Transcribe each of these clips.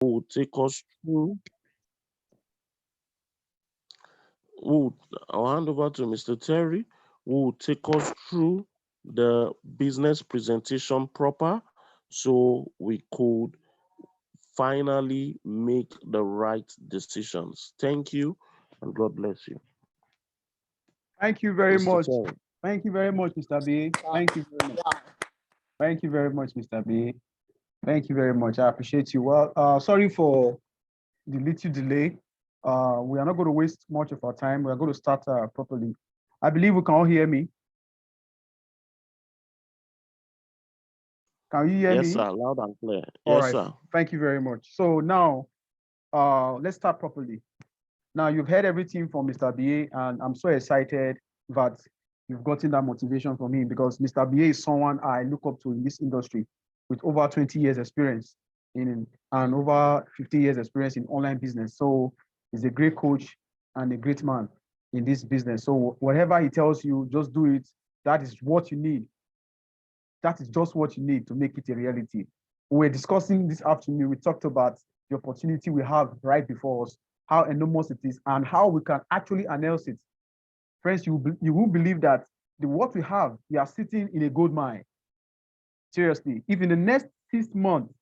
who will take us through. I'll hand over to Mr. Terry, who will take us through the business presentation proper, so we could finally make the right decisions. Thank you, and God bless you. Thank you very Mr. much. Terry. Thank you very much, Mr. B. Thank you very much. Thank you very much, Mr. B. Thank you very much. I appreciate you. Well, sorry for the little delay. We are not going to waste much of our time. We are going to start properly. I believe we can all hear me. Can you hear Yes, me? sir. Loud and clear. All Yes, right. sir. Thank you very much. So now, let's start properly. Now, you've heard everything from Mr. BA, and I'm so excited that you've gotten that motivation from him, because Mr. BA is someone I look up to in this industry with over 20 years experience and over 50 years experience in online business. So he's a great coach and a great man in this business. So whatever he tells you, just do it. That is what you need. That is just what you need to make it a reality. We were discussing this afternoon. We talked about the opportunity we have right before us, how enormous it is, and how we can actually announce it. Friends, you will believe that what we have, we are sitting in a gold mine. Seriously, if in the next 6 months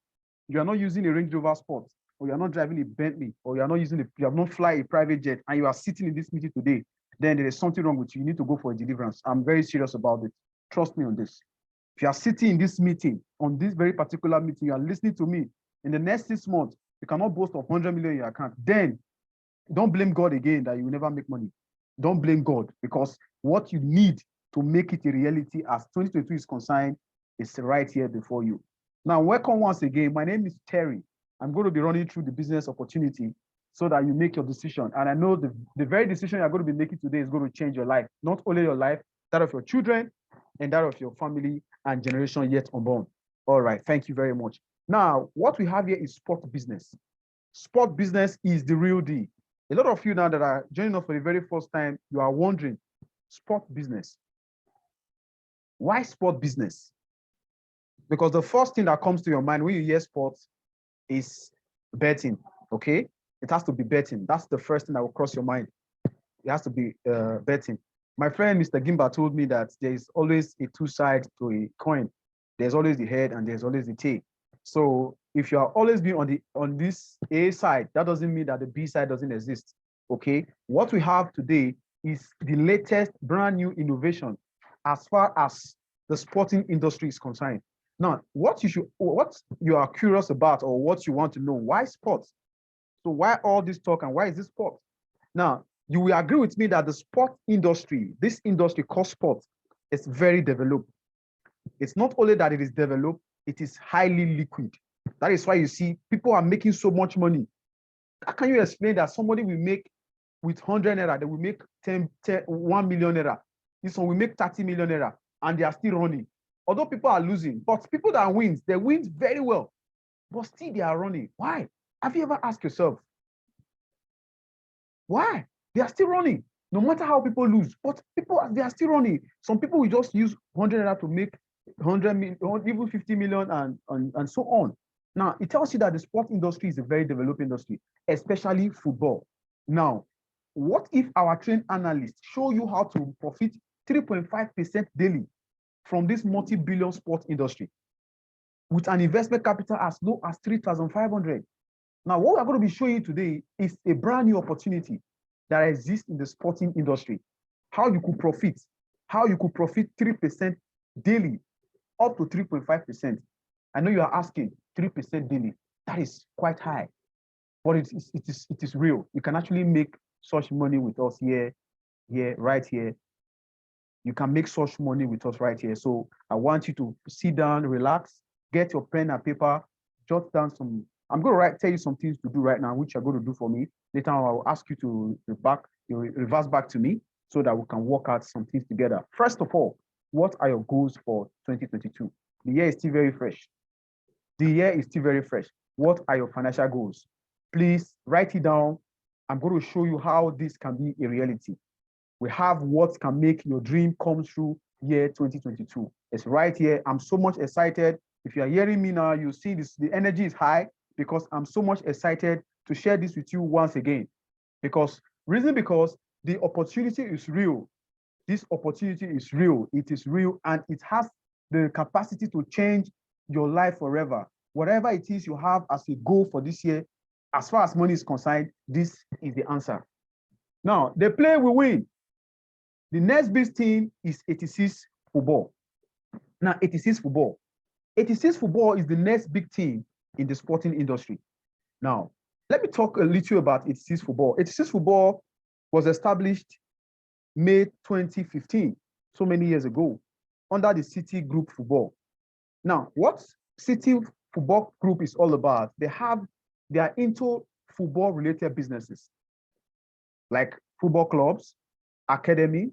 you are not using a Range Rover Sport, or you are not driving a Bentley, or you are not you have not fly a private jet, and you are sitting in this meeting today, then there is something wrong with you. You need to go for a deliverance. I'm very serious about it. Trust me on this. If you are sitting in this meeting, on this very particular meeting, you are listening to me, in the next 6 months, you cannot boast of 100 million in your account, then don't blame God again that you will never make money. Don't blame God, because what you need to make it a reality as 2022 is concerned is right here before you. Now, welcome once again. My name is Terry. I'm going to be running through the business opportunity so that you make your decision. And I know the very decision you're going to be making today is going to change your life, not only your life, that of your children, and that of your family and generation yet unborn. All right, thank you very much. Now, what we have here is sport business. Sport business is the real deal. A lot of you now that are joining us for the very first time, you are wondering, sport business. Why sport business? Because the first thing that comes to your mind when you hear sports is betting, okay? It has to be betting. That's the first thing that will cross your mind. It has to be betting. My friend, Mr. Gimba, told me that there is always a two sides to a coin. There's always the head and there's always the tail. So if you are always being on this A side, that doesn't mean that the B side doesn't exist. Okay. What we have today is the latest brand new innovation as far as the sporting industry is concerned. Now, what you are curious about, or what you want to know, why sports? So why all this talk and why is this sport? Now, you will agree with me that the sport industry, this industry called sport, is very developed. It's not only that it is developed, it is highly liquid. That is why you see people are making so much money. How can you explain that somebody will make with 100 naira, they will make 1 million naira? This one will make 30 million naira, and they are still running. Although people are losing, but people that wins, they win very well, but still they are running. Why? Have you ever asked yourself, why? They are still running, no matter how people lose, but people, they are still running. Some people will just use 100 naira to make 100 million, even 50 million, and so on. Now, it tells you that the sport industry is a very developed industry, especially football. Now, what if our trained analysts show you how to profit 3.5% daily from this multi-billion sport industry with an investment capital as low as 3,500? Now, what we're going to be showing you today is a brand new opportunity that exists in the sporting industry. How you could profit 3% daily, up to 3.5%. I know you are asking 3% daily. That is quite high, but it is real. You can actually make such money with us right here. You can make such money with us right here. So I want you to sit down, relax, get your pen and paper, jot down some. I'm going to tell you some things to do right now, which you're going to do for me. Later on, I will ask you to reverse back to me so that we can work out some things together. First of all, what are your goals for 2022? The year is still very fresh. What are your financial goals? Please write it down. I'm going to show you how this can be a reality. We have what can make your dream come true year 2022. It's right here. I'm so much excited. If you are hearing me now, you see this, the energy is high. because I'm so much excited to share this with you once again. Because the opportunity is real. This opportunity is real. It is real, and it has the capacity to change your life forever. Whatever it is you have as a goal for this year, as far as money is concerned, this is the answer. Now, the play we win. The next big team is 86 football. Now, 86 football. 86 football is the next big team in the sporting industry. Now, let me talk a little about 86 football. 86 football was established May 2015, so many years ago, under the City Group Football. Now, what City Football Group is all about, they are into football-related businesses, like football clubs, academy,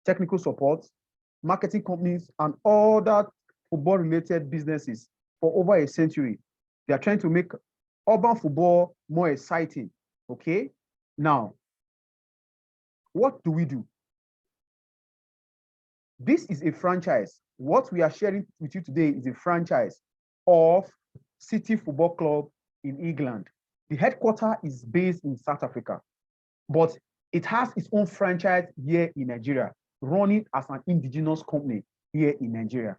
technical support, marketing companies, and other football-related businesses for over a century. They are trying to make urban football more exciting, okay? Now, what do we do? This is a franchise. What we are sharing with you today is a franchise of City Football Club in England. The headquarters is based in South Africa, but it has its own franchise here in Nigeria, running as an indigenous company here in Nigeria.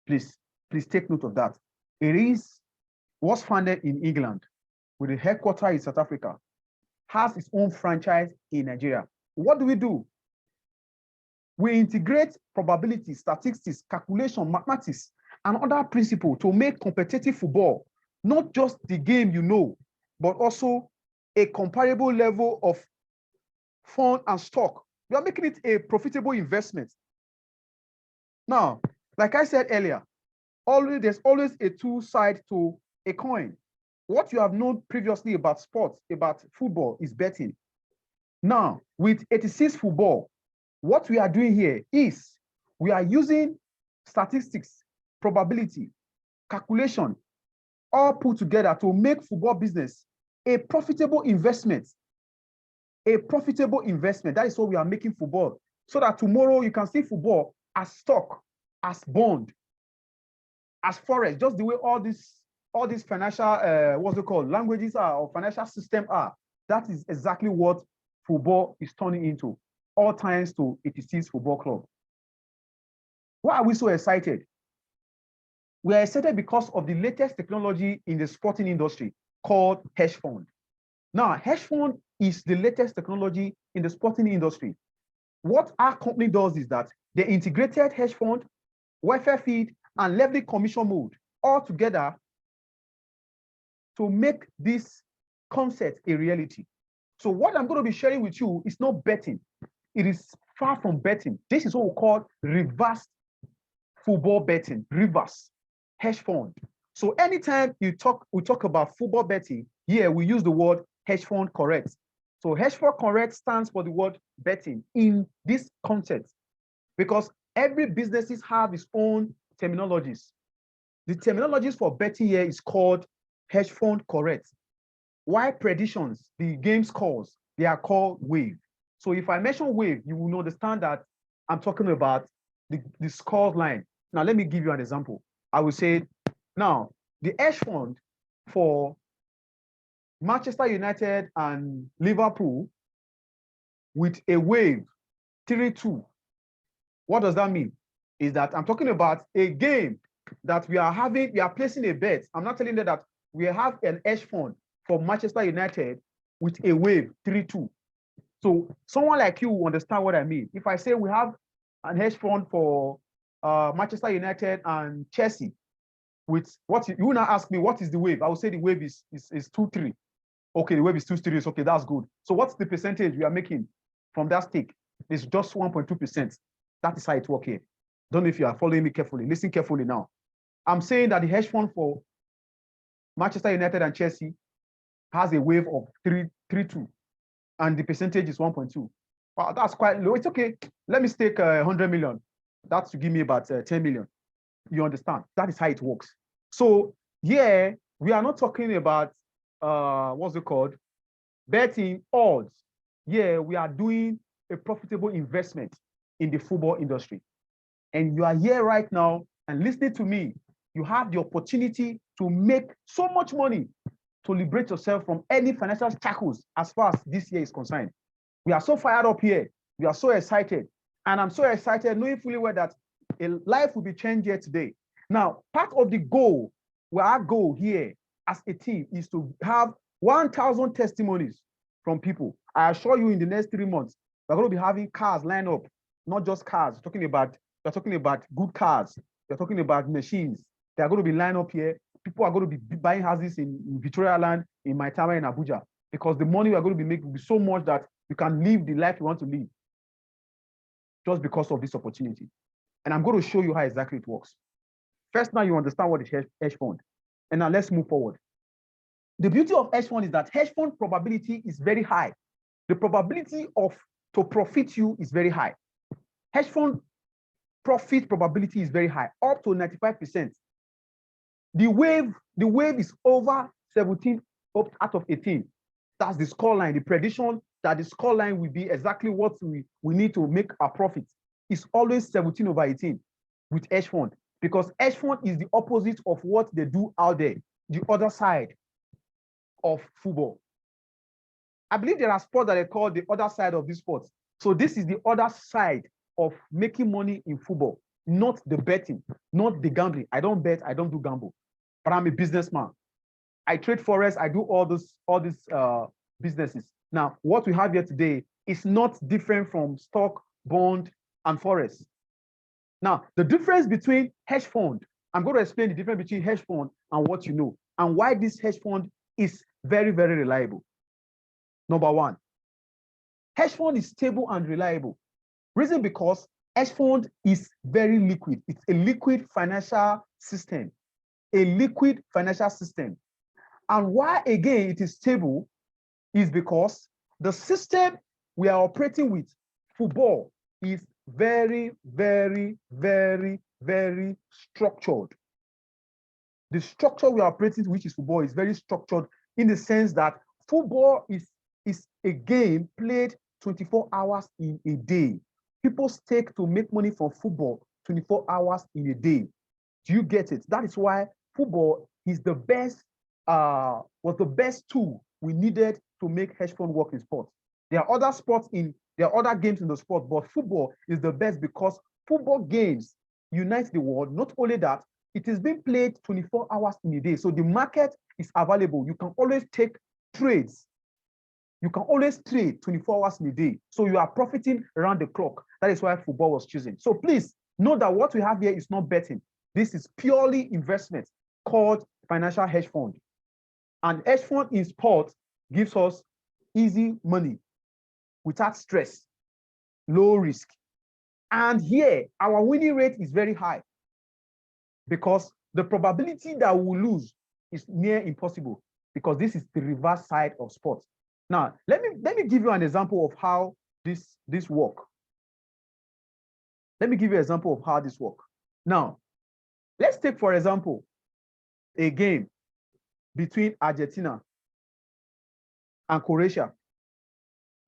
Please take note of that. It was founded in England with the headquarters in South Africa, has its own franchise in Nigeria. What do? We integrate probability, statistics, calculation, mathematics, and other principles to make competitive football, not just the game you know, but also a comparable level of fund and stock. We are making it a profitable investment. Now, like I said earlier, there's always a two sides to a coin. What you have known previously about sports, about football, is betting. Now, with 86 football, what we are doing here is we are using statistics, probability, calculation, all put together to make football business a profitable investment. A profitable investment. That is what we are making football. So that tomorrow you can see football as stock, as bond, as forex, just the way all these financial, what's it called, languages are, or financial system are. That is exactly what football is turning into, all thanks to 86 Football Club. Why are we so excited? We are excited because of the latest technology in the sporting industry called hedge fund. Now, hedge fund is the latest technology in the sporting industry. What our company does is that they integrated hedge fund, welfare feed, and leverage commission mode all together to make this concept a reality. So what I'm going to be sharing with you is not betting. It is far from betting. This is what we call reverse football betting, reverse hedge fund. So anytime we talk about football betting, here we use the word hedge fund correct. So hedge fund correct stands for the word betting in this context, because every businesses have its own terminologies. The terminologies for betting here is called hedge fund correct. Why predictions, the game scores, they are called wave. So if I mention wave, you will understand that I'm talking about the score line. Now, let me give you an example. I will say, now, the hedge fund for Manchester United and Liverpool with a wave 3-2. What does that mean? Is that I'm talking about a game that we are placing a bet. I'm not telling you that we have an hedge fund for Manchester United with a wave 3-2. So someone like you will understand what I mean. If I say we have an hedge fund for Manchester United and Chelsea with what you will now ask me, what is the wave? I will say the wave is 2-3. Okay, the wave is 2-3. Okay, that's good. So what's the percentage we are making from that stake? It's just 1.2%. That is how it works here. Don't know if you are following me carefully. Listen carefully now. I'm saying that the hedge fund for Manchester United and Chelsea has a wave of 3-2, and the percentage is 1.2. Wow, that's quite low. It's okay. Let me stake 100 million. That's to give me about 10 million. You understand? That is how it works. So here, we are not talking about, what's it called? Betting odds. Yeah, we are doing a profitable investment in the football industry. And you are here right now and listening to me you have the opportunity to make so much money to liberate yourself from any financial shackles as far as this year is concerned. We are so fired up here. We are so excited. And I'm so excited knowing fully well that a life will be changed here today. Now, part of the goal, where our goal here as a team is to have 1,000 testimonies from people. I assure you in the next 3 months, we're going to be having cars lined up, not just cars. We're talking about good cars. We're talking about machines. They are going to be lined up here. People are going to be buying houses in Victoria Land, in Maitama, in Abuja, because the money we are going to be making will be so much that you can live the life you want to live just because of this opportunity. And I'm going to show you how exactly it works. First, now you understand what is hedge fund. And now let's move forward. The beauty of hedge fund is that hedge fund probability is very high. The probability to profit you is very high. Hedge fund profit probability is very high, up to 95%. The wave is over 17 out of 18. That's the score line. The prediction that the score line will be exactly what we need to make our profit is always 17 over 18 with hedge fund, because hedge fund is the opposite of what they do out there, the other side of football. I believe there are sports that they call the other side of this sport. So this is the other side of making money in football, not the betting, not the gambling. I don't bet, I don't do gamble, but I'm a businessman. I trade forex, I do all these businesses. Now, what we have here today is not different from stock, bond, and forex. Now, the difference between hedge fund, I'm going to explain the difference between hedge fund and what you know, and why this hedge fund is very, very reliable. Number one, hedge fund is stable and reliable. Reason because hedge fund is very liquid. It's a liquid financial system, a liquid financial system. And why, again, it is stable is because the system we are operating with, football, is very, very, very, very structured. The structure we are operating, which is football, is very structured in the sense that football is a game played 24 hours in a day. People stake to make money from football 24 hours in a day. Do you get it? That is why football is the best, was the best tool we needed to make hedge fund work in sports. There are other games in the sport, but football is the best because football games unite the world. Not only that, it is being played 24 hours in a day. So the market is available. You can always take trades. You can always trade 24 hours in a day. So you are profiting around the clock. That is why football was chosen. So please know that what we have here is not betting. This is purely investment called financial hedge fund. And hedge fund in sport gives us easy money without stress, low risk. And here, our winning rate is very high because the probability that we will lose is near impossible because this is the reverse side of sports. Now, let me give you an example of how this work. Let me give you an example of how this work. Now, let's take, for example, a game between Argentina and Croatia.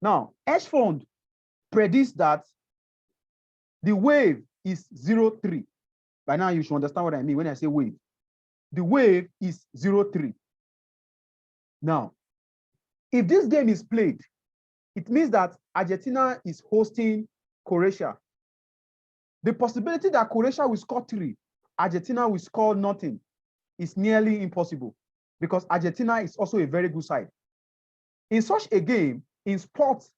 Now, hedge fund predicts that the wave is 0.3. By now, you should understand what I mean when I say wave. The wave is 0.3. Now, if this game is played, it means that Argentina is hosting Croatia. The possibility that Croatia will score 3, Argentina will score nothing, is nearly impossible because Argentina is also a very good side. In such a game, in sports,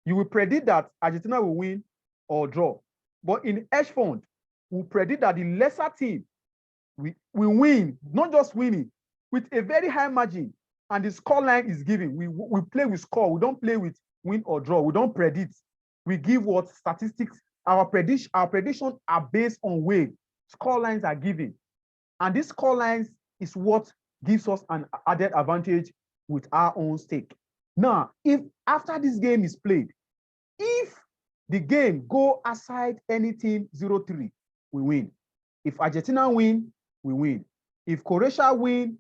you will predict that Argentina will win or draw. But in hedge fund, we predict that the lesser team will win, not just winning, with a very high margin. And the score line is given. We play with score. We don't play with win or draw. We don't predict. We give what statistics. Our predictions are based on wave. Score lines are given. And these score lines is what gives us an added advantage with our own stake. Now, if after this game is played, if the game go aside anything 0-3, we win. If Argentina win, we win. If Croatia win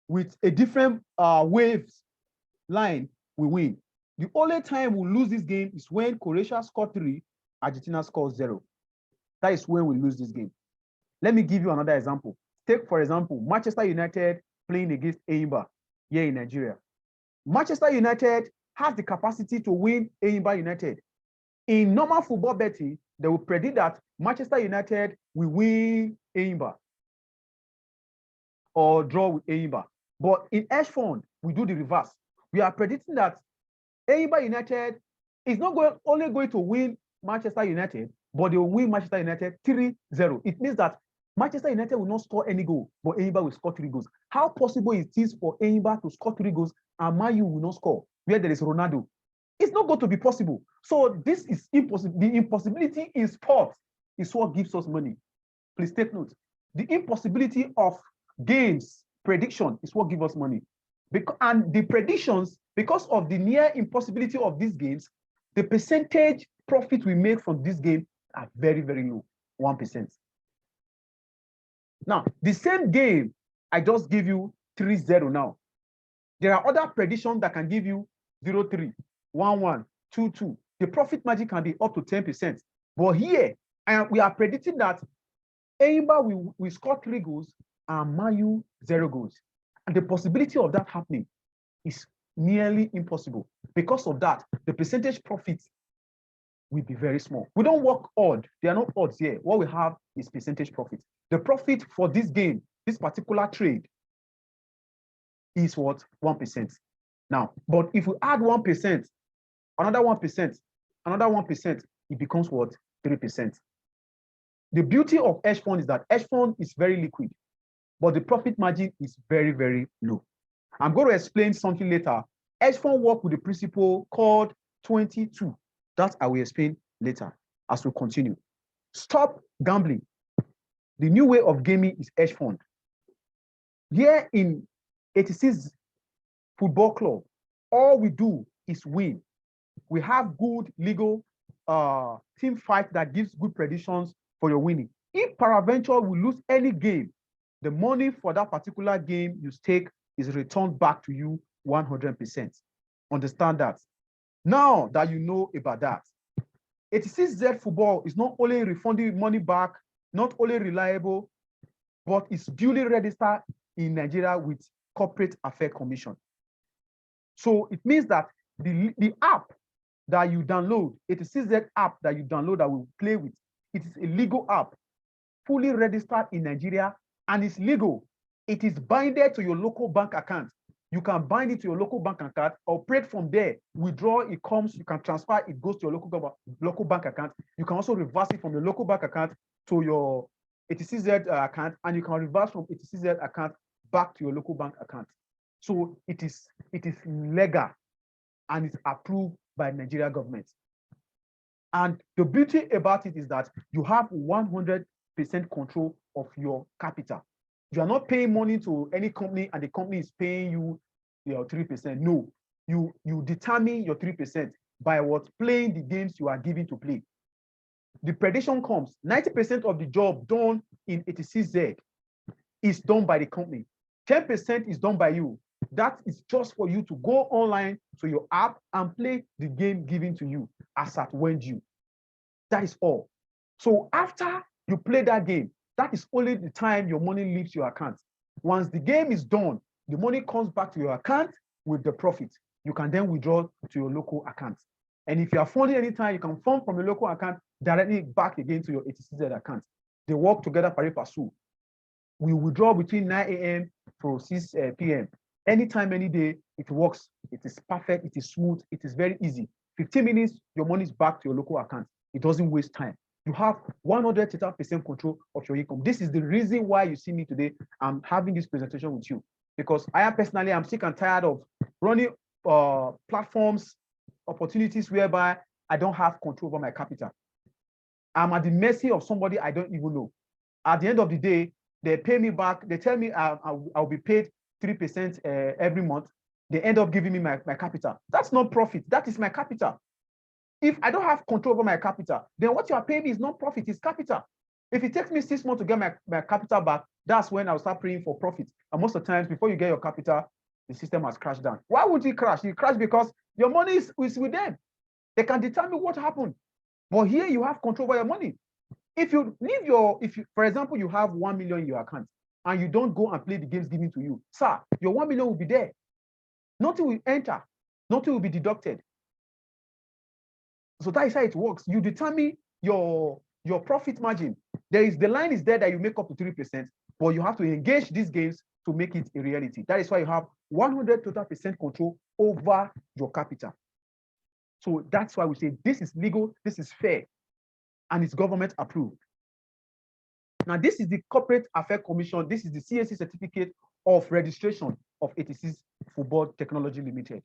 with a different waves line, we win. The only time we lose this game is when Croatia scores 3, Argentina scores 0. That is when we lose this game. Let me give you another example. Take, for example, Manchester United playing against Enyimba here in Nigeria. Manchester United has the capacity to win Enyimba United. In normal football betting, they will predict that Manchester United will win Enyimba or draw with Enyimba. But in hedge fund, we do the reverse. We are predicting that Enyimba United is not only going to win Manchester United, but they will win Manchester United 3-0. It means that Manchester United will not score any goal, but Enyimba will score 3 goals. How possible it is for Enyimba to score 3 goals and Man U will not score where there is Ronaldo? It's not going to be possible. So this is impossible. The impossibility in sports is what gives us money. Please take note. The impossibility of games prediction is what gives us money. And the predictions, because of the near impossibility of these games, the percentage profit we make from this game are very, very low, 1%. Now, the same game, I just give you 3-0 now. There are other predictions that can give you 0-3, 1-1, 2-2. The profit margin can be up to 10%. But here, we are predicting that Enyimba will score 3 goals and Man U 0 goals. And the possibility of that happening is nearly impossible. Because of that, the percentage profit will be very small. We don't work odd. There are no odds here. What we have is percentage profit. The profit for this game, this particular trade, is what? 1%. Now, but if we add 1%, another 1%, another 1%, it becomes what? 3%. The beauty of hedge fund is that hedge fund is very liquid, but the profit margin is very, very low. I'm going to explain something later. Hedge fund work with the principle called 22. That I will explain later as we continue. Stop gambling. The new way of gaming is hedge fund. Here in 86 Football Club, all we do is win. We have good legal team fight that gives good predictions for your winning. If peradventure we lose any game, the money for that particular game you stake is returned back to you 100%. Understand that. Now that you know about that, 86Z Football is not only refunding money back, not only reliable, but it's duly registered in Nigeria with Corporate Affairs Commission. So it means that the app that you download, 86Z app that you download that we play with, it is a legal app, fully registered in Nigeria, and it's legal. It is binded to your local bank account. You can bind it to your local bank account, operate from there, withdraw, it comes, you can transfer, it goes to your local bank account. You can also reverse it from your local bank account to your 86Z account, and you can reverse from 86Z account back to your local bank account. So it is legal and it's approved by Nigeria government. And the beauty about it is that you have 100% control of your capital. You are not paying money to any company and the company is paying you your 3%. No, you determine your 3% by what? Playing the games you are given to play. The prediction comes, 90% of the job done in 86Z is done by the company. 10% is done by you. That is just for you to go online to your app and play the game given to you as at when due. That is all. So after you play that game, that is only the time your money leaves your account. Once the game is done, the money comes back to your account with the profit. You can then withdraw to your local account. And if you are funding anytime, you can fund from your local account directly back again to your 86Z account. They work together pari passu. We withdraw between 9 a.m. to 6 p.m. Anytime, any day, it works. It is perfect. It is smooth. It is very easy. 15 minutes, your money is back to your local account. It doesn't waste time. You have 100% control of your income. This is the reason why you see me today. I'm having this presentation with you because I'm sick and tired of running platforms, opportunities whereby I don't have control over my capital. I'm at the mercy of somebody I don't even know. At the end of the day, they pay me back. They tell me I'll be paid 3% every month. They end up giving me my capital. That's not profit. That is my capital. If I don't have control over my capital, then what you are paying me is not profit, it's capital. If it takes me 6 months to get my capital back, that's when I'll start praying for profit. And most of the times, before you get your capital, the system has crashed down. Why would it crash? It crashed because your money is with them. They can determine what happened. But here you have control over your money. If you leave for example, you have 1 million in your account and you don't go and play the games given to you, sir, your 1 million will be there. Nothing will enter, nothing will be deducted. So that is how it works. You determine your profit margin. The line is there that you make up to 3%, but you have to engage these games to make it a reality. That is why you have 100% total control over your capital. So that's why we say this is legal, this is fair, and it's government approved. Now, this is the Corporate Affairs Commission. This is the CAC certificate of registration of 86 Football Technology Limited.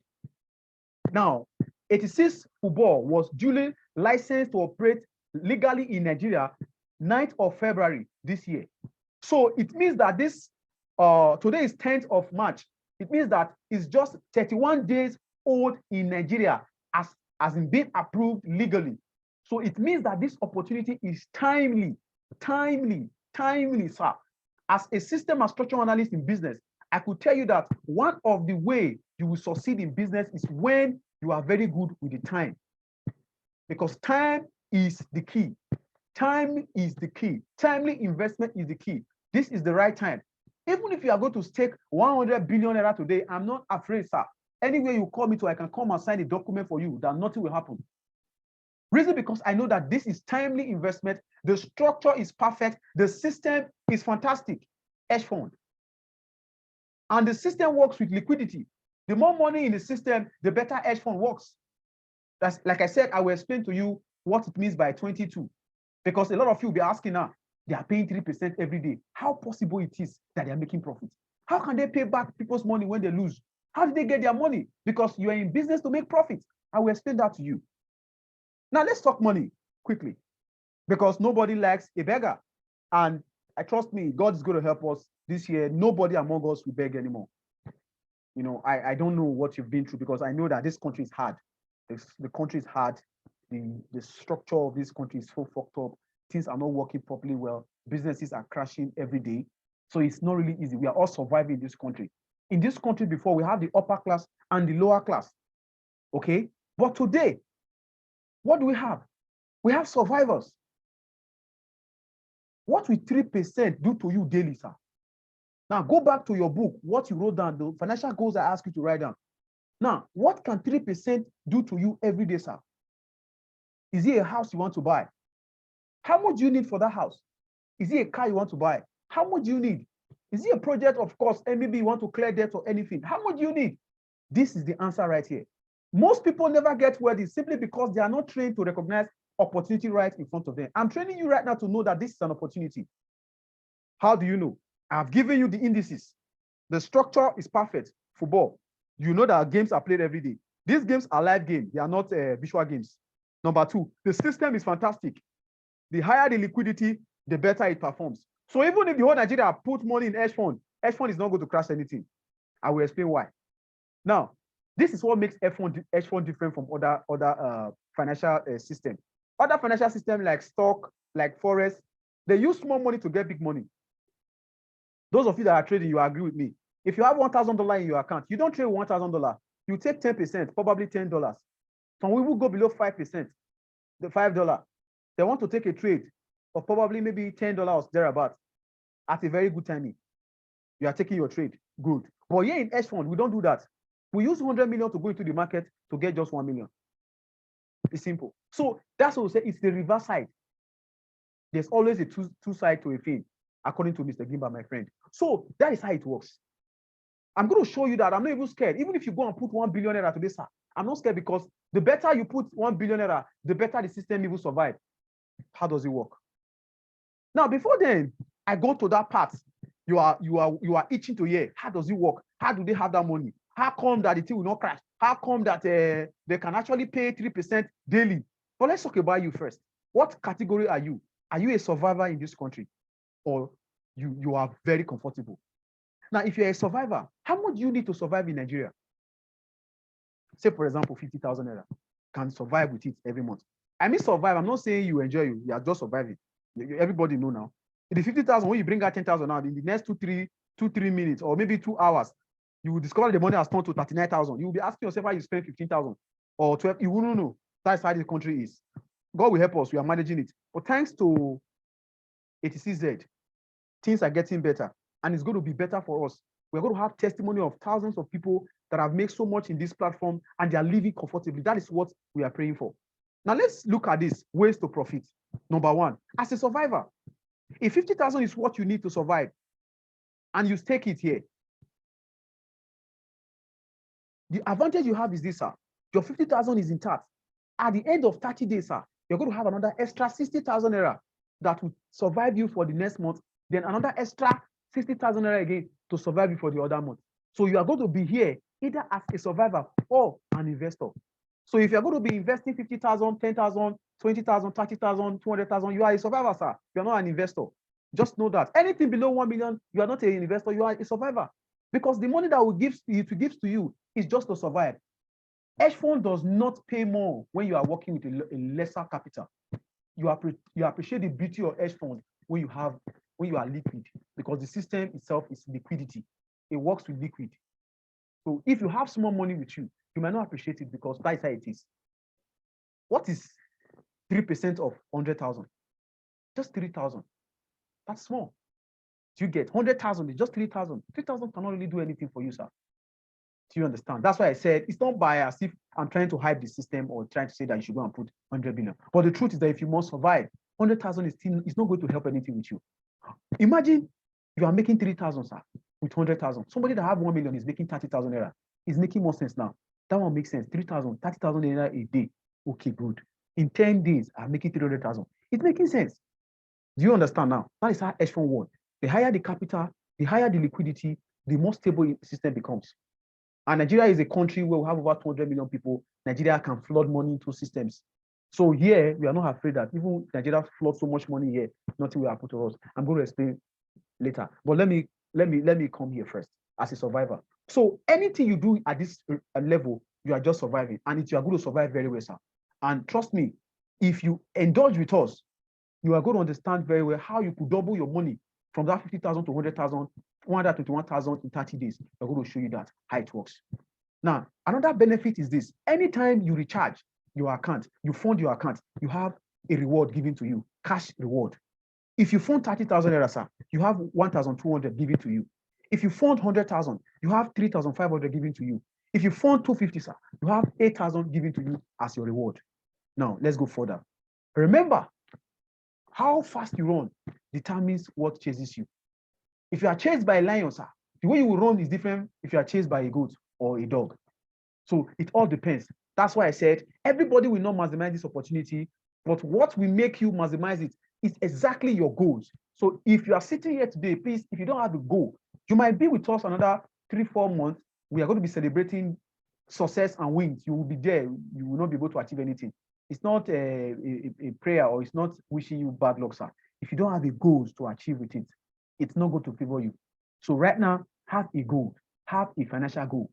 Now, 86 Football was duly licensed to operate legally in Nigeria 9th of February this year. So it means that this, today is 10th of March. It means that it's just 31 days old in Nigeria as in being approved legally. So it means that this opportunity is timely, sir. As a system and structural analyst in business, I could tell you that one of the way you will succeed in business is when you are very good with the time. Because time is the key. Time is the key. Timely investment is the key. This is the right time. Even if you are going to stake 100 billion naira today, I'm not afraid, sir. Anywhere you call me to, I can come and sign a document for you that nothing will happen. Reason because I know that this is timely investment. The structure is perfect. The system is fantastic. Hedge fund. And the system works with liquidity. The more money in the system, the better hedge fund works. That's, like I said, I will explain to you what it means by 22. Because a lot of you will be asking now, they are paying 3% every day. How possible it is that they are making profit? How can they pay back people's money when they lose? How did they get their money? Because you are in business to make profit. I will explain that to you. Now let's talk money quickly, because nobody likes a beggar. And I trust me, God is going to help us this year. Nobody among us will beg anymore. You know, I don't know what you've been through, because I know that this country is hard. The country is hard. The structure of this country is so fucked up. Things are not working properly well. Businesses are crashing every day. So it's not really easy. We are all surviving in this country. In this country before, we have the upper class and the lower class. Okay? But today, what do we have? We have survivors. What will 3% do to you daily, sir? Now, go back to your book, what you wrote down, the financial goals I asked you to write down. Now, what can 3% do to you every day, sir? Is it a house you want to buy? How much do you need for that house? Is it a car you want to buy? How much do you need? Is it a project, of course, and maybe you want to clear debt or anything? How much do you need? This is the answer right here. Most people never get wealthy simply because they are not trained to recognize opportunity right in front of them. I'm training you right now to know that this is an opportunity. How do you know? I've given you the indices. The structure is perfect. Football. You know that games are played every day. These games are live games. They are not visual games. Number two, the system is fantastic. The higher the liquidity, the better it performs. So even if the whole Nigeria put money in hedge fund is not going to crash anything. I will explain why. Now, this is what makes hedge fund different from other financial systems. Other financial systems like stock, like forex, they use small money to get big money. Those of you that are trading, you agree with me. If you have $1,000 in your account, you don't trade $1,000. You take 10%, probably $10. Some people go below 5%, the $5. They want to take a trade of probably maybe $10 or thereabouts at a very good timing. You are taking your trade, good. But here in hedge fund, we don't do that. We use 100 million to go into the market to get just 1 million. It's simple. So that's what we say, it's the reverse side. There's always a two side to a thing, according to Mr. Gimba, my friend. So that is how it works. I'm going to show you that I'm not even scared. Even if you go and put 1 billion naira today, sir, I'm not scared, because the better you put 1 billion naira, the better the system will survive. How does it work? Now, before then, I go to that part. You are itching to hear. How does it work? How do they have that money? How come that the thing will not crash? How come that they can actually pay 3% daily? But let's talk about you first. What category are you? Are you a survivor in this country, or you are very comfortable? Now, if you're a survivor, how much do you need to survive in Nigeria? Say, for example, 50,000 naira. Can survive with it every month. I mean survive, I'm not saying you enjoy you are just surviving. Everybody know now. In the 50,000, when you bring out 10,000 now, in the next 3 minutes, or maybe 2 hours, you will discover the money has turned to 39,000. You will be asking yourself why you spend 15,000 or 12. You wouldn't know. That's how the country is. God will help us. We are managing it. But thanks to 86Z. Things are getting better, and it's going to be better for us. We're going to have testimony of thousands of people that have made so much in this platform and they are living comfortably. That is what we are praying for. Now let's look at this ways to profit. Number one, as a survivor, if 50,000 is what you need to survive and you stake it here, the advantage you have is this, sir. Your 50,000 is intact. At the end of 30 days, sir, you're going to have another extra 60,000 naira that will survive you for the next month, then another extra 60,000 naira again to survive you for the other month. So you are going to be here either as a survivor or an investor. So if you're going to be investing 50,000, 10,000, 20,000, 30,000, 200,000, you are a survivor, sir. You're not an investor. Just know that. Anything below 1 million, you are not an investor, you are a survivor. Because the money that will give to you is just to survive. Hedge fund does not pay more when you are working with a lesser capital. You appreciate the beauty of hedge fund when you are liquid, because the system itself is liquidity. It works with liquid. So if you have small money with you, you might not appreciate it because that's how it is. What is 3% of 100,000? Just 3,000. That's small. Do you get 100,000? It's just 3,000. 3,000 cannot really do anything for you, sir. Do you understand? That's why I said it's not by as if I'm trying to hype the system or trying to say that you should go and put 100 billion. But the truth is that if you must survive, 100,000 is still, it's not going to help anything with you. Imagine you are making 3,000, sir, with 100,000. Somebody that have 1 million is making 30,000 naira. It's making more sense now. That one makes sense. 3,000, 30,000 naira a day. Okay, good. In 10 days, I'm making 300,000. It's making sense. Do you understand now? That is how hedge fund works. The higher the capital, the higher the liquidity, the more stable the system becomes. And Nigeria is a country where we have over 200 million people. Nigeria can flood money into systems. So here, we are not afraid that even Nigeria floods so much money here, nothing will happen to us. I'm going to explain later. But let me come here first as a survivor. So anything you do at this level, you are just surviving. And you are going to survive very well, sir. And trust me, if you indulge with us, you are going to understand very well how you could double your money from that 50,000 to 100,000, 121,000 in 30 days. We're going to show you that, how it works. Now, another benefit is this. Anytime you recharge your account, you fund your account, you have a reward given to you, cash reward. If you fund 30,000 naira, sir, you have 1,200 given to you. If you fund 100,000, you have 3,500 given to you. If you fund 250, sir, you have 8,000 given to you as your reward. Now, let's go further. Remember, how fast you run determines what chases you. If you are chased by a lion, sir, the way you will run is different if you are chased by a goat or a dog. So it all depends. That's why I said everybody will not maximize this opportunity, but what will make you maximize it is exactly your goals. So if you are sitting here today, please, if you don't have a goal, you might be with us another 3-4 months. We are going to be celebrating success and wins. You will be there. You will not be able to achieve anything. It's not a prayer, or it's not wishing you bad luck, sir. If you don't have a goals to achieve with it, it's not going to favor you. So right now, have a goal, have a financial goal.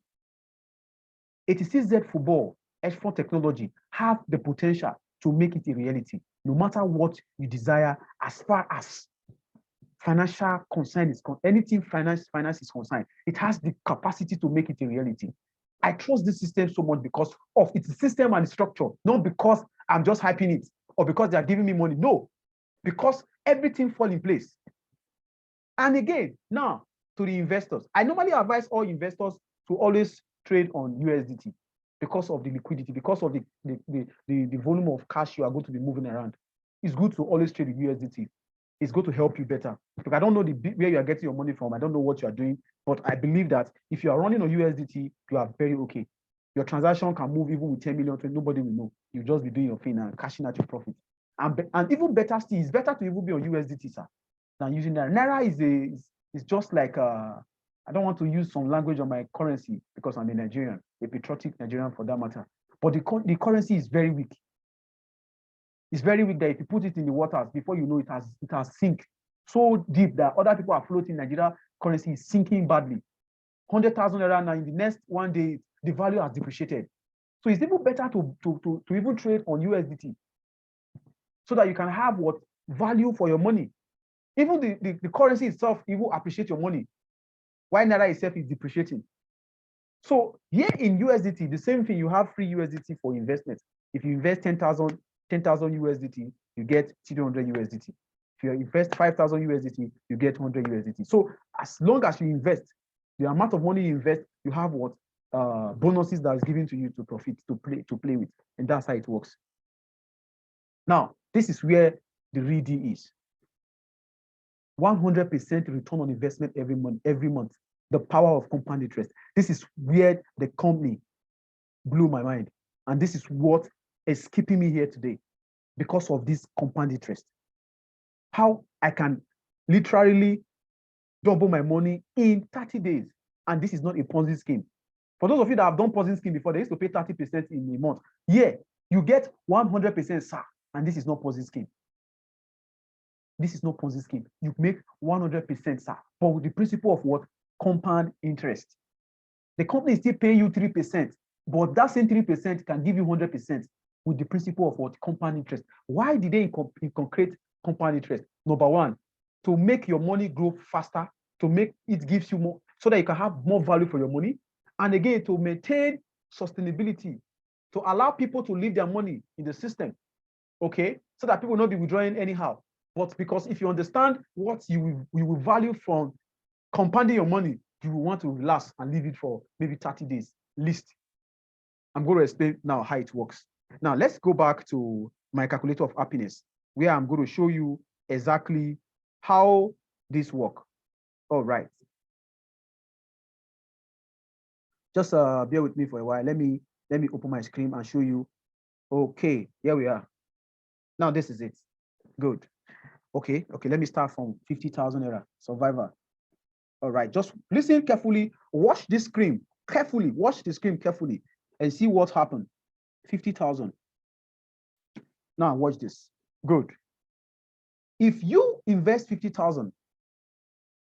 86Z football, hedge fund technology have the potential to make it a reality, no matter what you desire as far as financial concern is concerned. Anything finance is concerned, it has the capacity to make it a reality. I trust this system so much because of its system and structure, not because I'm just hyping it or because they are giving me money. No, because everything falls in place. And again, now to the investors, I normally advise all investors to always trade on USDT because of the liquidity, because of the volume of cash you are going to be moving around. It's good to always trade with USDT. It's going to help you better. Because I don't know where you are getting your money from. I don't know what you are doing, but I believe that if you are running on USDT, you are very okay. Your transaction can move even with 10 million, nobody will know. You just be doing your thing and cashing out your profit. And even better still, it's better to even be on USDT, sir, than using Naira. Naira is just like, I don't want to use some language on my currency because I'm a Nigerian, a patriotic Nigerian for that matter. But the currency is very weak. It's very weak that if you put it in the waters, before you know it has sink so deep that other people are floating. Nigeria currency is sinking badly. 100,000 naira now, in the next one day, the value has depreciated. So it's even better to even trade on USDT so that you can have what value for your money. Even the currency itself, it will appreciate your money, while Naira itself is depreciating. So here in USDT, the same thing, you have free USDT for investment. If you invest 10,000 USDT, you get 300 USDT. If you invest 5,000 USDT, you get 100 USDT. So as long as you invest, the amount of money you invest, you have what bonuses that is given to you to profit to play with, and that's how it works. Now, this is where the real deal is. 100% return on investment every month. The power of compound interest. This is where the company blew my mind, and this is what is keeping me here today because of this compound interest. How I can literally double my money in 30 days, and this is not a Ponzi scheme. For those of you that have done Ponzi scheme before, they used to pay 30% in a month. Yeah, you get 100%, sir, and this is not Ponzi scheme. This is not Ponzi scheme. You make 100%, sir, but with the principle of what? Compound interest. The company is still paying you 3%, but that same 3% can give you 100% with the principle of what? Compound interest. Why did they incorporate compound interest? Number one, to make your money grow faster, to make it gives you more, so that you can have more value for your money. And again, to maintain sustainability, to allow people to leave their money in the system, okay? So that people will not be withdrawing anyhow. But because if you understand what you will value from compounding your money, you will want to relax and leave it for maybe 30 days, least. I'm going to explain now how it works. Now, let's go back to my calculator of happiness, where I'm going to show you exactly how this works. All right. Just bear with me for a while. Let me open my screen and show you. Okay, here we are. Now this is it. Good. Okay, let me start from 50,000 naira survivor. All right, just listen carefully. Watch this screen carefully. Watch the screen carefully and see what happened. 50,000. Now watch this. Good. If you invest 50,000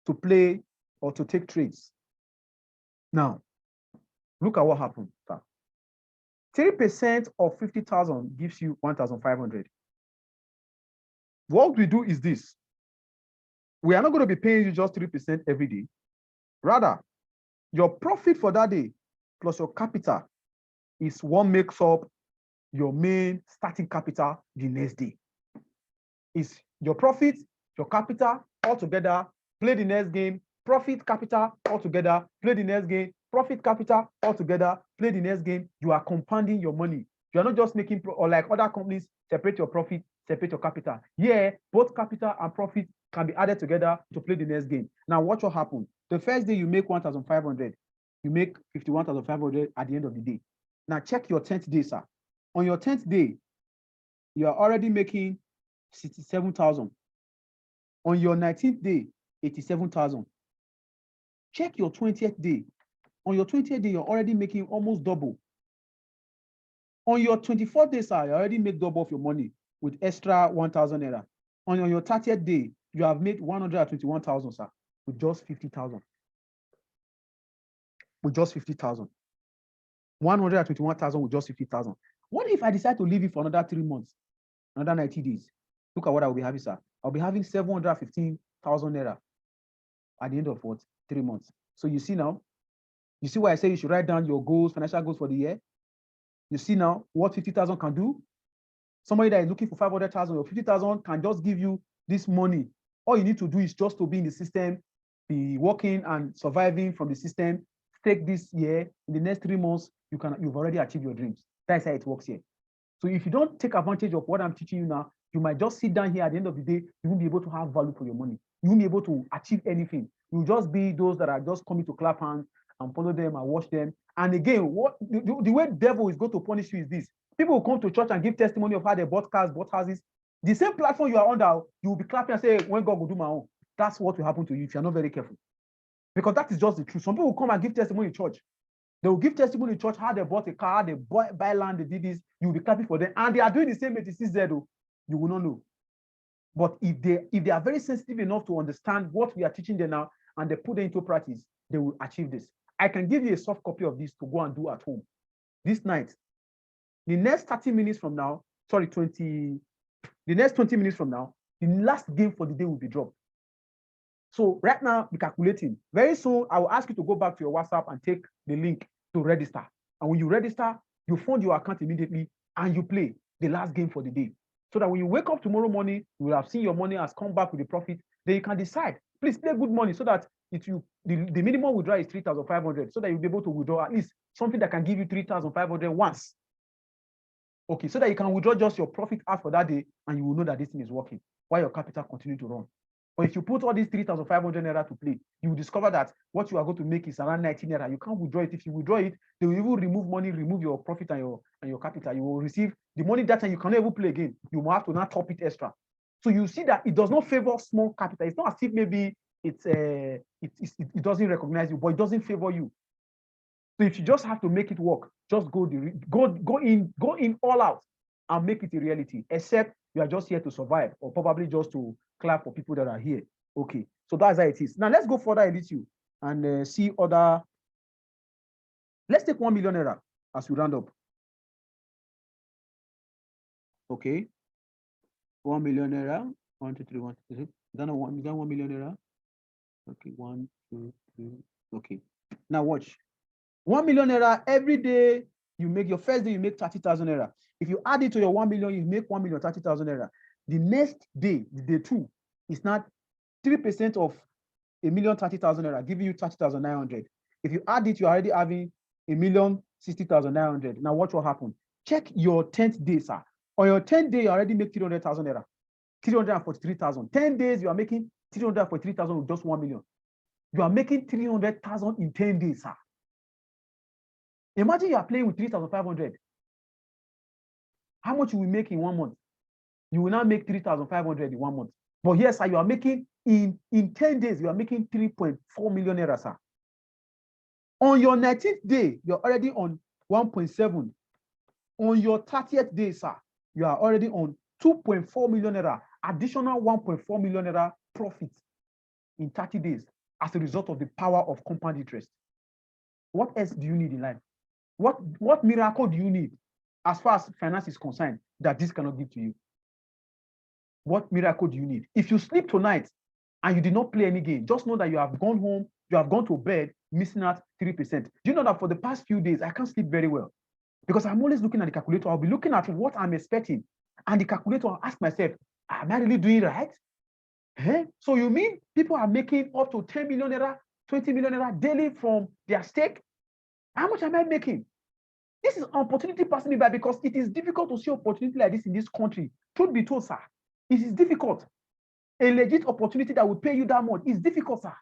to play or to take trades, now look at what happened. 3% of 50,000 gives you 1,500. What we do is this. We are not going to be paying you just 3% every day. Rather, your profit for that day plus your capital is what makes up your main starting capital the next day. It's your profit, your capital all together, play the next game, profit, capital all together, play the next game, profit, capital all together, play the next game. You are compounding your money. You are not just making, or like other companies, separate your profit, separate your capital. Yeah, both capital and profit can be added together to play the next game. Now, watch what happens. The first day you make 1,500, you make 51,500 at the end of the day. Now, check your 10th day, sir. On your 10th day, you are already making 67,000. On your 19th day, 87,000. Check your 20th day. On your 20th day, you're already making almost double. On your 24th day, sir, you already make double of your money with extra 1,000 naira. On your 30th day, you have made 121,000, sir, with just 50,000. With just 50,000. 121,000 with just 50,000. What if I decide to leave it for another 3 months, another 90 days? Look at what I will be having, sir. I'll be having 715,000 naira at the end of what? 3 months. So you see now, you see why I say you should write down your goals, financial goals for the year. You see now what 50,000 can do. Somebody that is looking for 500,000 or 50,000 can just give you this money. All you need to do is just to be in the system, be working and surviving from the system. Take this year, in the next 3 months, you've already achieved your dreams. That's how it works here. So if you don't take advantage of what I'm teaching you now, you might just sit down here at the end of the day, you won't be able to have value for your money. You won't be able to achieve anything. You'll just be those that are just coming to clap hands and follow them and watch them. And again, the way the devil is going to punish you is this. People will come to church and give testimony of how they bought cars, bought houses. The same platform you are under, you will be clapping and say, when God will do my own. That's what will happen to you if you're not very careful. Because that is just the truth. Some people will come and give testimony in church. They will give testimony in church how they bought a car, how they buy land, they did this. You will be clapping for them. And they are doing the same 86Z, though. You will not know. But if they are very sensitive enough to understand what we are teaching them now and they put it into practice, they will achieve this. I can give you a soft copy of this to go and do at home this night. The next 30 minutes from now, the next 20 minutes from now, the last game for the day will be dropped. So right now, be calculating. Very soon, I will ask you to go back to your WhatsApp and take the link to register. And when you register, you fund your account immediately and you play the last game for the day. So that when you wake up tomorrow morning, you will have seen your money has come back with a profit. Then you can decide, please play good money so that the minimum withdrawal is 3,500, so that you'll be able to withdraw at least something that can give you 3,500 once. Okay, so that you can withdraw just your profit out for that day, and you will know that this thing is working while your capital continue to run. But if you put all these 3,500 naira to play, you will discover that what you are going to make is around 19 naira. You can't withdraw it. If you withdraw it, they will even remove money, remove your profit and your capital. You will receive the money that time you cannot even play again. You will have to now top it extra. So you see that it does not favor small capital. It's not as if maybe it doesn't recognize you, but it doesn't favor you. So if you just have to make it work, just go in all out and make it a reality, except you are just here to survive or probably just to clap for people that are here. Okay, so that's how it is. Now let's go further a little and see other. Let's take 1 million naira as we round up. Okay, 1 million naira. 1, 2, 3, 1, 2, 3. Is that 1 million naira? Okay, 1, 2, 3. Okay, now watch. 1 million naira every day. You make your first day, you make 30,000 naira. If you add it to your 1 million, you make 1,030,000 naira. The next day, the day 2, is not 3% of 1,030,000 naira, giving you 30,900. If you add it, you're already having 1,060,900. Now, what will happen? Check your 10th day, sir. On your 10th day, you already make 300,000 naira, 343,000. 10 days, you are making 343,000 with just 1 million. You are making 300,000 in 10 days, sir. Imagine you are playing with 3,500. How much you will make in 1 month? You will now make 3,500 in 1 month. But yes, sir, you are making in 10 days, you are making 3.4 million naira, sir. On your 19th day, you're already on 1.7. On your 30th day, sir, you are already on 2.4 million naira, additional 1.4 million naira profit in 30 days as a result of the power of compound interest. What else do you need in life? What miracle do you need as far as finance is concerned that this cannot give to you? What miracle do you need? If you sleep tonight and you did not play any game, just know that you have gone home, you have gone to bed, missing out 3%. Do you know that for the past few days, I can't sleep very well because I'm always looking at the calculator. I'll be looking at what I'm expecting. And the calculator, I'll ask myself, am I really doing right? So you mean people are making up to 10 million naira, 20 million naira daily from their stake? How much am I making? This is opportunity passing me by because it is difficult to see opportunity like this in this country. Truth be told, sir, it is difficult. A legit opportunity that will pay you that much is difficult, sir.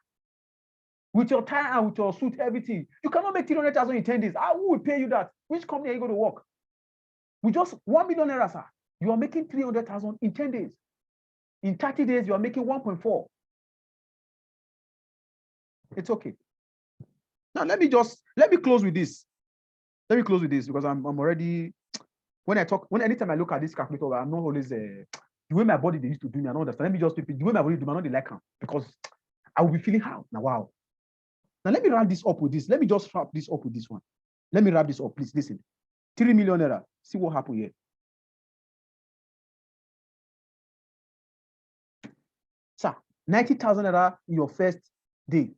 With your tie and with your suit, everything. You cannot make 300,000 in 10 days. Who will pay you that? Which company are you going to work? With just 1 million naira, sir, you are making 300,000 in 10 days. In 30 days, you are making 1.4. It's okay. Now, let me close with this. Let me close with this because I'm already, anytime I look at this calculator, I'm not always, the way my body they used to do me, I don't understand. Let me just repeat, the way my body do me, I don't like them because I will be feeling how? Now, wow. Now, let me wrap this up with this. Let me just wrap this up with this one. Let me wrap this up, please listen. 3 million naira. See what happened here. Sir, 90,000 naira in your first day.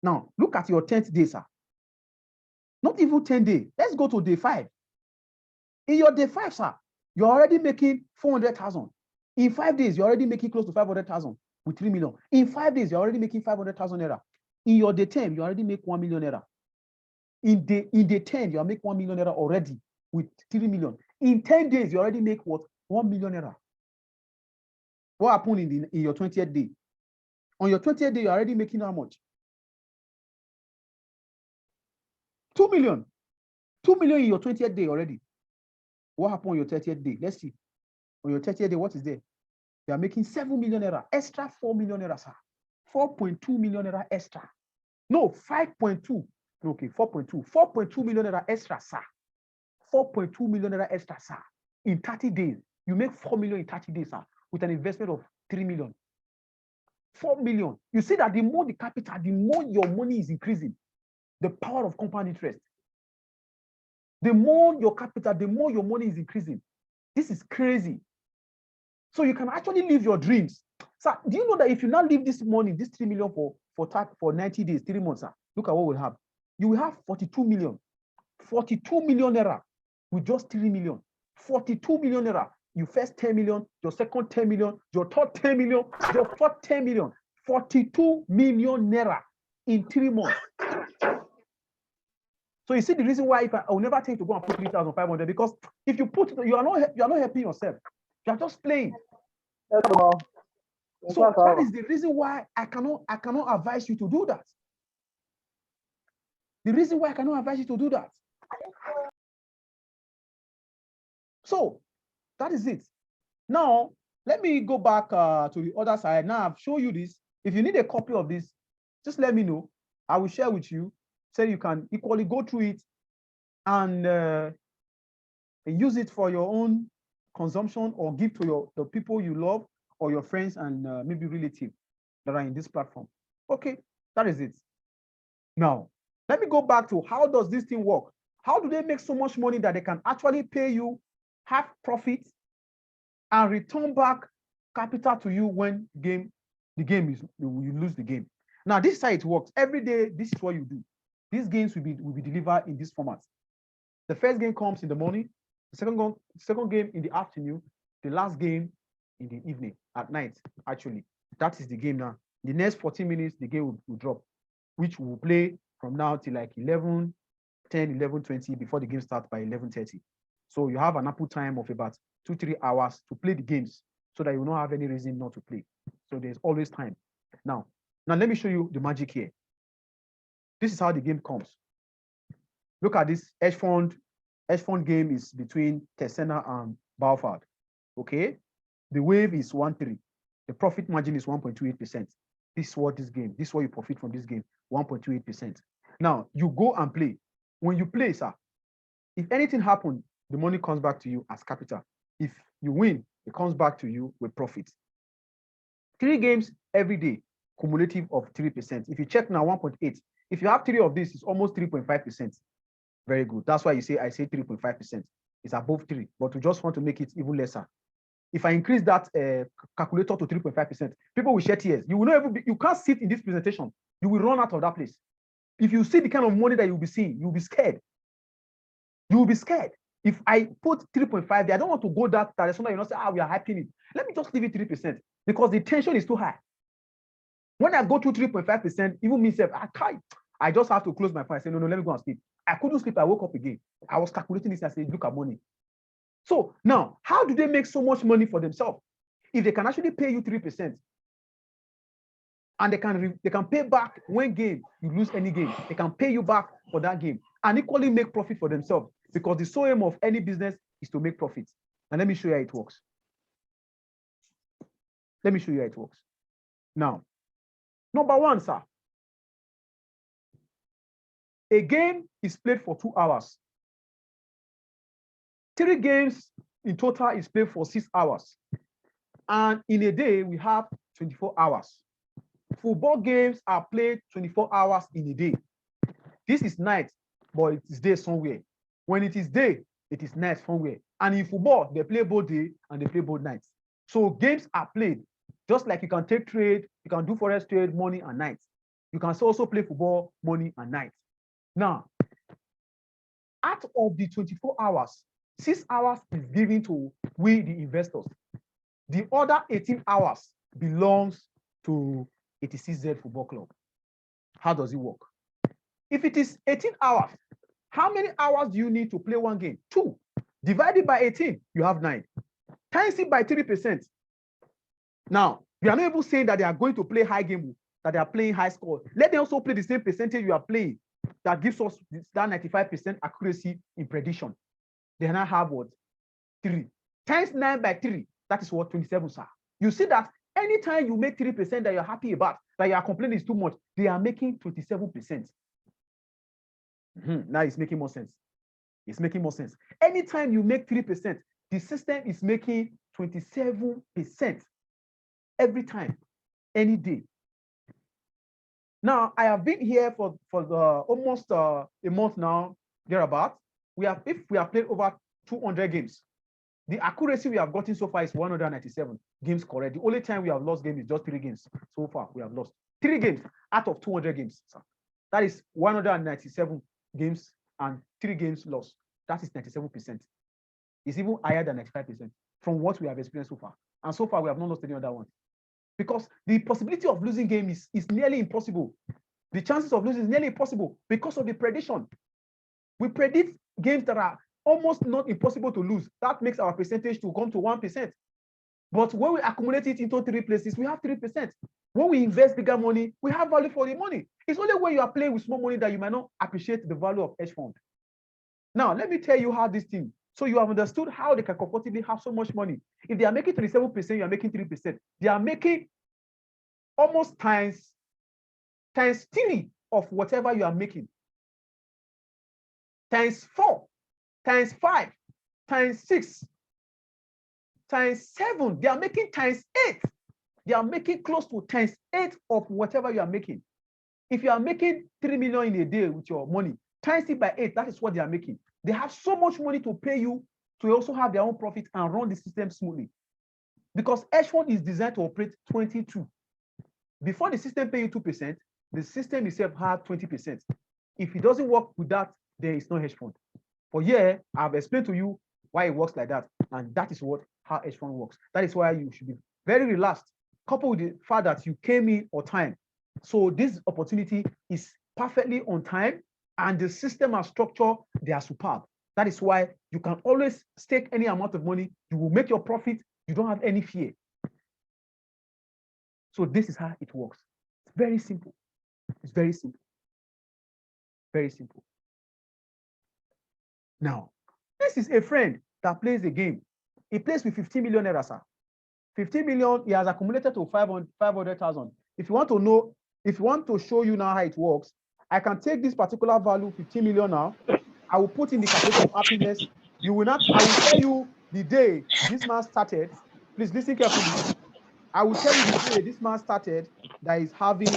Now, look at your 10th day, sir. Not even 10 days. Let's go to day 5. In your day 5, sir, you're already making 400,000. In 5 days, you're already making close to 500,000 with 3 million. In 5 days, you're already making 500,000 naira. In your day 10, you already make 1 million naira. In day 10, you make 1 million naira already with 3 million. In 10 days, you already make what? 1 million naira. What happened in your 20th day? On your 20th day, you're already making how much? 2 million. 2 million in your 20th day already. What happened on your 30th day? Let's see. On your 30th day, what is there? You are making 7 million naira, extra 4 million naira, sir. 4.2 million naira extra. No, 5.2. Okay, 4.2. 4.2 million naira extra, sir. 4.2 million naira extra, sir. In 30 days, you make 4 million in 30 days, sir, with an investment of 3 million. 4 million. You see that the more the capital, the more your money is increasing. The power of compound interest. The more your capital, the more your money is increasing. This is crazy. So you can actually live your dreams. Sir, do you know that if you now leave this money, this 3 million for 90 days, 3 months, sir, look at what we'll have. You will have 42 million. 42 million naira with just 3 million. 42 million naira. You first 10 million, your second 10 million, your third 10 million, your fourth 10 million. 42 million naira in 3 months. So you see the reason why I will never tell you to go and put 3,500, because if you put it, you are not helping yourself. You are just playing. So that is the reason why I cannot advise you to do that. The reason why I cannot advise you to do that. So that is it. Now, let me go back to the other side. Now I've shown you this. If you need a copy of this, just let me know. I will share with you so you can equally go through it and use it for your own consumption, or give to the people you love, or your friends and maybe relatives that are in this platform. Okay, that is it. Now, let me go back to how does this thing work? How do they make so much money that they can actually pay you half profit and return back capital to you when you lose the game? Now, this is how it works. Every day, this is what you do. These games will be delivered in this format. The first game comes in the morning, the second game in the afternoon, the last game in the evening, at night, actually. That is the game now. The next 14 minutes, the game will drop, which will play from now till like 11:10, 11:20 before the game starts by 11:30. So you have an ample time of about 2-3 hours to play the games so that you will not have any reason not to play. So there's always time. Now let me show you the magic here. This is how the game comes. Look at this hedge fund game is between Tesena and Balfour. Okay, the wave is 1.3. The profit margin is 1.28%. This is what you profit from this game, 1.28%. Now you go and play. When you play, sir, if anything happens, the money comes back to you as capital. If you win, it comes back to you with profit. 3 games every day, cumulative of 3%. If you check now, 1.8. If you have 3 of this, it's almost 3.5%. Very good. That's why I say 3.5%. It's above 3, but we just want to make it even lesser. If I increase that calculator to 3.5%, people will shed tears. You will not you can't sit in this presentation. You will run out of that place. If you see the kind of money that you'll be seeing, you'll be scared. You will be scared. If I put 3.5 there, I don't want to go that direction. You know, say, we are hyping it. Let me just leave it 3% because the tension is too high. When I go to 3.5%, even myself, I just have to close my phone. I say, no, let me go and sleep. I couldn't sleep. I woke up again. I was calculating this. I said, look at money. So now, how do they make so much money for themselves? If they can actually pay you 3%, and they can pay back when you lose any game, they can pay you back for that game and equally make profit for themselves, because the sole aim of any business is to make profit. And let me show you how it works. Let me show you how it works. Now, number one, sir. A game is played for 2 hours. 3 games in total is played for 6 hours. And in a day, we have 24 hours. Football games are played 24 hours in a day. This is night, but it is day somewhere. When it is day, it is night somewhere. And in football, they play both day and they play both nights. So games are played just like you can take trade, you can do forex trade morning and night. You can also play football morning and night. Now, out of the 24 hours, 6 hours is given to we, the investors. The other 18 hours belongs to 86Z Football Club. How does it work? If it is 18 hours, how many hours do you need to play one game? 2. Divided by 18, you have 9. Times it by 3%. Now, we are not even saying that they are going to play high game, that they are playing high score. Let them also play the same percentage you are playing. That gives us that 95% accuracy in prediction. They now have what? 3. Times 9 by 3, that is what? 27, sir. You see that anytime you make 3% that you're happy about, that you are complaining is too much, they are making 27%. Now it's making more sense. It's making more sense. Anytime you make 3%, the system is making 27% every time, any day. Now, I have been here for almost a month now, thereabout. If we have played over 200 games, the accuracy we have gotten so far is 197 games correct. The only time we have lost game is just 3 games. So far, we have lost 3 games out of 200 games. Sir. That is 197 games and 3 games lost. That is 97%. is even higher than 95% from what we have experienced so far. And so far, we have not lost any other one. Because the possibility of losing game is nearly impossible. The chances of losing is nearly impossible because of the prediction. We predict games that are almost not impossible to lose. That makes our percentage to come to 1%. But when we accumulate it into 3 places, we have 3%. When we invest bigger money, we have value for the money. It's only when you are playing with small money that you might not appreciate the value of hedge fund. Now, let me tell you how this thing, so you have understood how they can comfortably have so much money. If they are making 27%, you are making 3%. They are making almost times 3 of whatever you are making. Times 4, times 5, times 6, times 7. They are making times 8. They are making close to times 8 of whatever you are making. If you are making 3 million in a day with your money, times it by 8, that is what they are making. They have so much money to pay you to also have their own profit and run the system smoothly. Because hedge fund is designed to operate 22. Before the system pay you 2%, the system itself has 20%. If it doesn't work with that, there is no hedge fund. For here, I've explained to you why it works like that. And that is how hedge fund works. That is why you should be very relaxed, coupled with the fact that you came in on time. So this opportunity is perfectly on time, and the system and structure, they are superb. That is why you can always stake any amount of money. You will make your profit. You don't have any fear. So this is how it works. It's very simple. It's very simple. Very simple. Now, this is a friend that plays the game. He plays with 15 million naira, sir. 15 million, he has accumulated to 500,000. If you want to know, if you want to show you now how it works, I can take this particular value, 15 million now. I will put in the calculator of happiness. You will not, I will tell you the day this man started. Please listen carefully. I will tell you the day this man started that is having,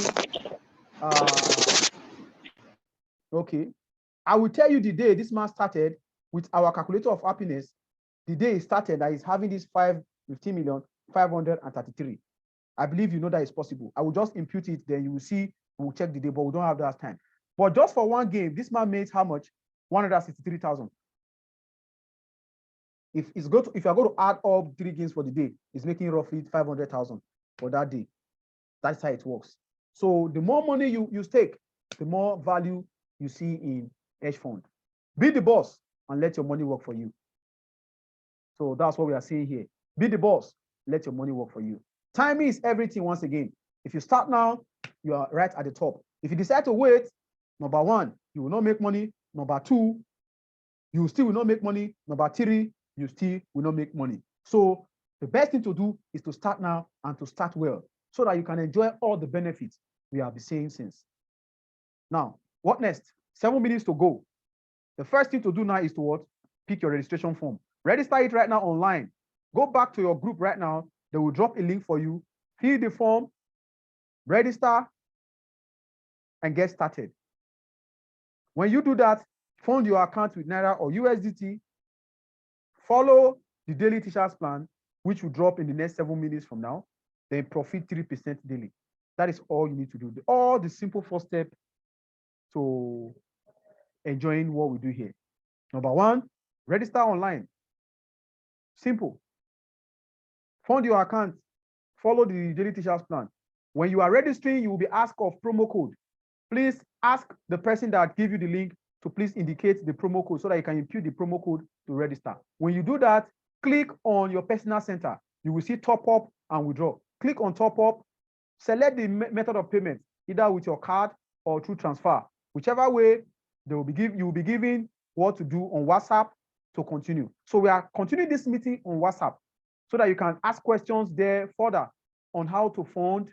okay. I will tell you the day this man started with our calculator of happiness, the day he started that is having this 15,533. I believe you know that is possible. I will just impute it, then you will see, we will check the day, but we don't have that time. But just for one game, this man made how much? 163,000. If you are going to add up 3 games for the day, it's making roughly 500,000 for that day. That's how it works. So the more money you stake, the more value you see in hedge fund. Be the boss and let your money work for you. So that's what we are saying here. Be the boss, let your money work for you. Timing is everything once again. If you start now, you are right at the top. If you decide to wait, number 1, you will not make money. Number 2, you still will not make money. Number 3, you still will not make money. So the best thing to do is to start now and to start well so that you can enjoy all the benefits we have been saying since. Now, what next? 7 minutes to go. The first thing to do now is to what? Pick your registration form. Register it right now online. Go back to your group right now. They will drop a link for you. Fill the form, register, and get started. When you do that, fund your account with Naira or USDT. Follow the daily teachers plan, which will drop in the next 7 minutes from now. Then profit 3% daily. That is all you need to do. All the simple first step to enjoying what we do here. Number 1, register online. Simple. Fund your account. Follow the daily teachers plan. When you are registering, you will be asked of promo code. Please ask the person that gave you the link to please indicate the promo code so that you can impute the promo code to register. When you do that, click on your personal center. You will see top up and withdraw. Click on top up. Select the method of payment, either with your card or through transfer. Whichever way, you will be given what to do on WhatsApp to continue. So we are continuing this meeting on WhatsApp so that you can ask questions there further on how to fund,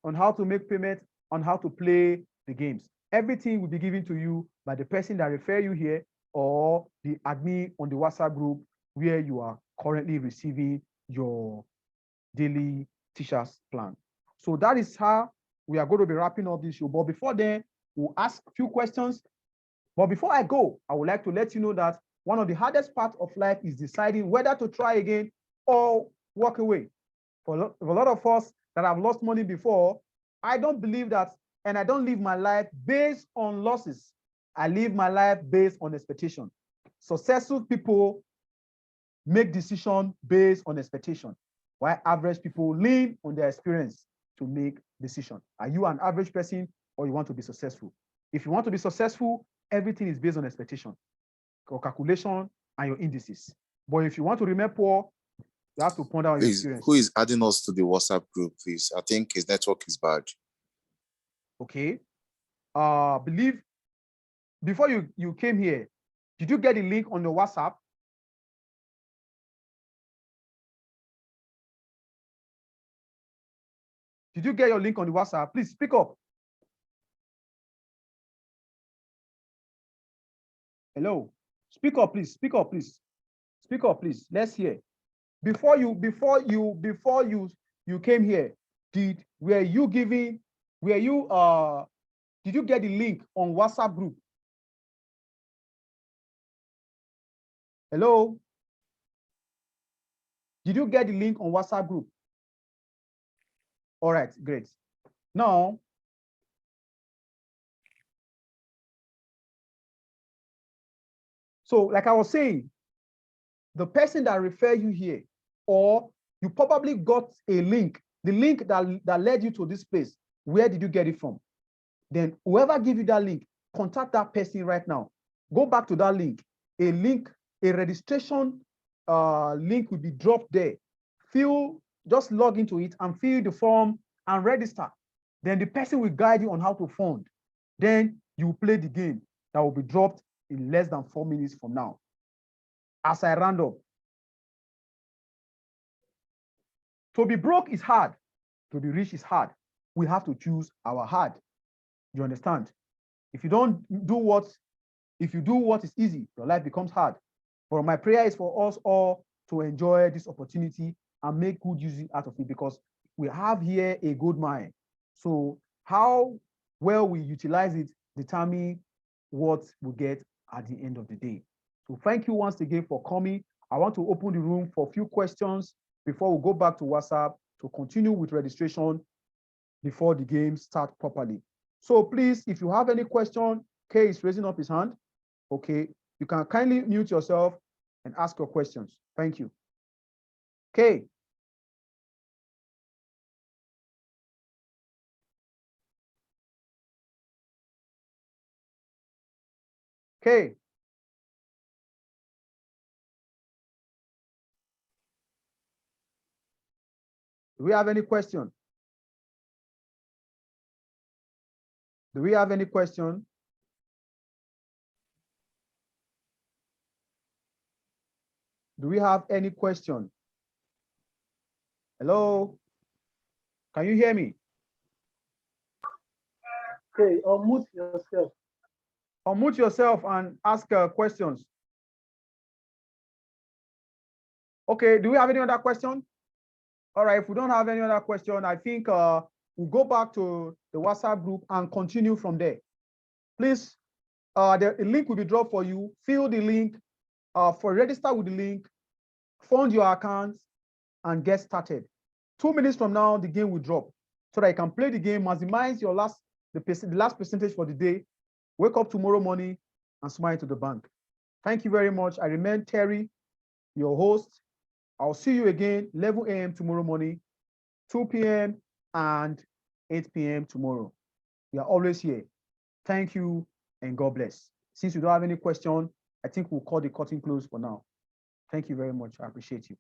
on how to make payment, on how to play the games. Everything will be given to you by the person that referred you here or the admin on the WhatsApp group where you are currently receiving your daily teachers plan. So that is how we are going to be wrapping up this show. But before then, we'll ask a few questions. But before I go, I would like to let you know that one of the hardest parts of life is deciding whether to try again or walk away. For a lot of us that have lost money before, I don't believe that, and I don't live my life based on losses. I live my life based on expectation. Successful people make decisions based on expectation, while average people lean on their experience to make decisions. Are you an average person or you want to be successful? If you want to be successful, everything is based on expectation, or calculation, and your indices. But if you want to remain poor, you have to ponder on your Please, experience. who is adding us to the WhatsApp group, please? I think his network is bad. Okay. Believe before you came here, did you get the link on the WhatsApp? Did you get your link on the WhatsApp? Please speak up. Hello. Speak up, please. Speak up, please. Speak up, please. Let's hear. Before you came here, did you get the link on WhatsApp group? Hello? Did you get the link on WhatsApp group? All right, great. Now, so like I was saying, the person that referred you here, or you probably got a link, the link that led you to this place, where did you get it from? Then whoever give you that link, contact that person right now. Go back to that link. A registration link will be dropped there. Just log into it and fill the form and register. Then the person will guide you on how to fund. Then you play the game that will be dropped in less than 4 minutes from now. As I round up, to be broke is hard. To be rich is hard. We have to choose our hard. You understand? If you do what is easy, your life becomes hard. But my prayer is for us all to enjoy this opportunity and make good use out of it, because we have here a good mind. So how well we utilize it determine what we get at the end of the day. So thank you once again for coming. I want to open the room for a few questions before we go back to WhatsApp to continue with registration before the game starts properly. So please, if you have any question, Kay is raising up his hand. Okay, you can kindly mute yourself and ask your questions. Thank you. Kay. Kay. Do we have any question? Do we have any question? Do we have any question? Hello? Can you hear me? Okay, unmute yourself. Unmute yourself and ask questions. Okay, do we have any other question? All right, if we don't have any other question, I think we'll go back to the WhatsApp group and continue from there. Please, the link will be dropped for you. Fill the link, register with the link, fund your account, and get started. 2 minutes from now, the game will drop so that you can play the game, maximize your the last percentage for the day, wake up tomorrow morning, and smile to the bank. Thank you very much. I remain Terry, your host. I'll see you again 11 a.m. tomorrow morning, 2 p.m. and 8 p.m. tomorrow. We are always here. Thank you and God bless. Since you don't have any question, I think we'll call the curtain close for now. Thank you very much. I appreciate you.